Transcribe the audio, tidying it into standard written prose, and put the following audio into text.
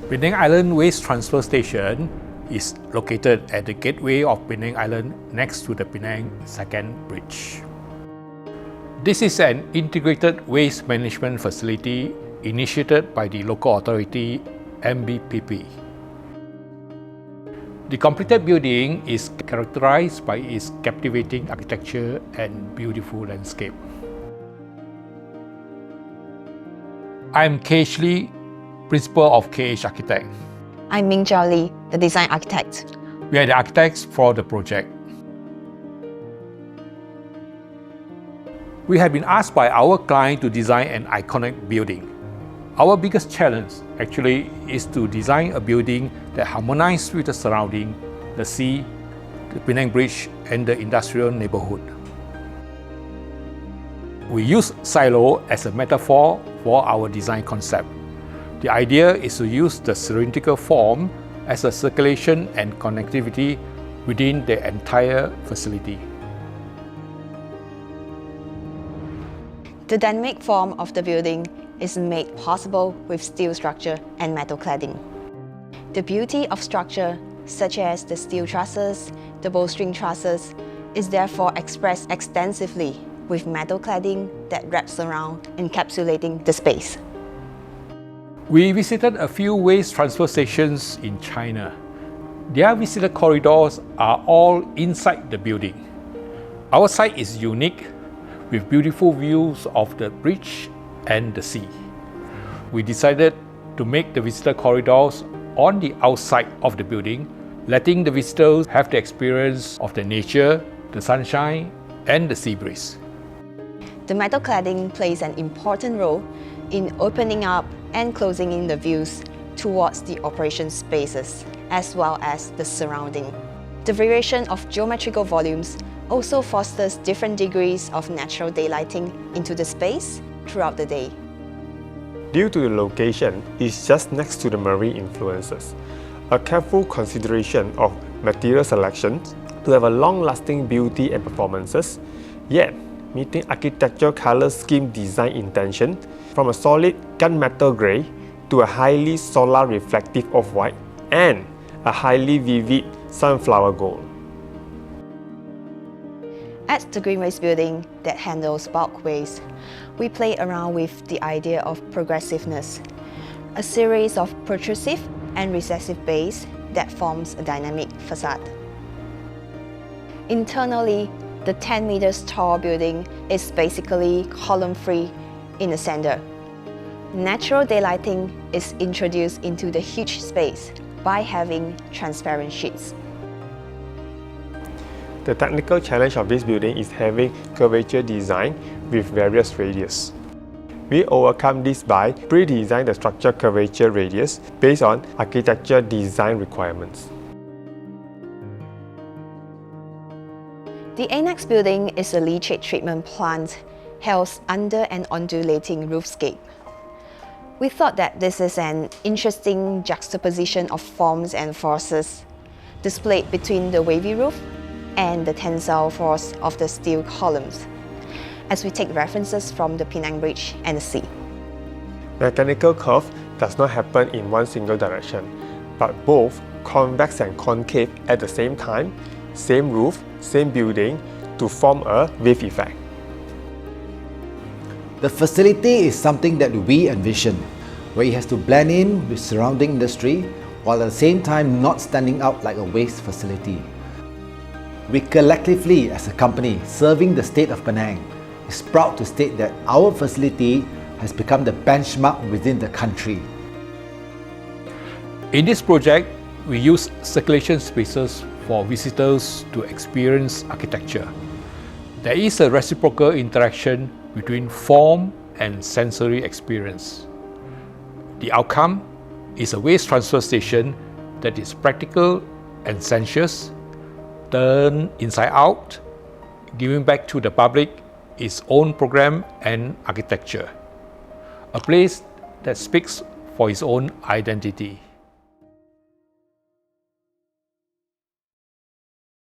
Penang Island Waste Transfer Station is located at the gateway of Penang Island next to the Penang Second Bridge. This is an integrated waste management facility initiated by the local authority MBPP. The completed building is characterized by its captivating architecture and beautiful landscape. I am KH Lee, Principal of KH Architect. I'm Ming Jiao Li, the Design Architect. We are the architects for the project. We have been asked by our client to design an iconic building. Our biggest challenge actually is to design a building that harmonizes with the surrounding, the sea, the Penang Bridge and the industrial neighborhood. We use silo as a metaphor for our design concept. The idea is to use the cylindrical form as a circulation and connectivity within the entire facility. The dynamic form of the building is made possible with steel structure and metal cladding. The beauty of structure, such as the steel trusses, the bowstring trusses, is therefore expressed extensively with metal cladding that wraps around, encapsulating the space. We visited a few waste transfer stations in China. Their visitor corridors are all inside the building. Our site is unique, with beautiful views of the bridge and the sea. We decided to make the visitor corridors on the outside of the building, letting the visitors have the experience of the nature, the sunshine, and the sea breeze. The metal cladding plays an important role in opening up and closing in the views towards the operation spaces, as well as the surrounding. The variation of geometrical volumes also fosters different degrees of natural daylighting into the space throughout the day. Due to the location, it's just next to the marine influences. A careful consideration of material selection to have a long-lasting beauty and performances, yet meeting architectural color scheme design intention from a solid gunmetal grey to a highly solar reflective off-white and a highly vivid sunflower gold. At the Green Waste Building that handles bulk waste, we play around with the idea of progressiveness, a series of protrusive and recessive bays that forms a dynamic facade. Internally, the 10 meters tall building is basically column-free in the center. Natural daylighting is introduced into the huge space by having transparent sheets. The technical challenge of this building is having curvature design with various radius. We overcome this by pre-designing the structure curvature radius based on architecture design requirements. The annex building is a leachate treatment plant housed under an undulating roofscape. We thought that this is an interesting juxtaposition of forms and forces displayed between the wavy roof and the tensile force of the steel columns, as we take references from the Penang Bridge and the sea. Mechanical curve does not happen in one single direction, but both convex and concave at the same time, same roof, same building, to form a wave effect. The facility is something that we envision, where it has to blend in with surrounding industry while at the same time not standing out like a waste facility. We collectively, as a company serving the state of Penang, is proud to state that our facility has become the benchmark within the country. In this project, we use circulation spaces for visitors to experience architecture. There is a reciprocal interaction between form and sensory experience. The outcome is a waste transfer station that is practical and sensuous, turned inside out, giving back to the public its own program and architecture. A place that speaks for its own identity.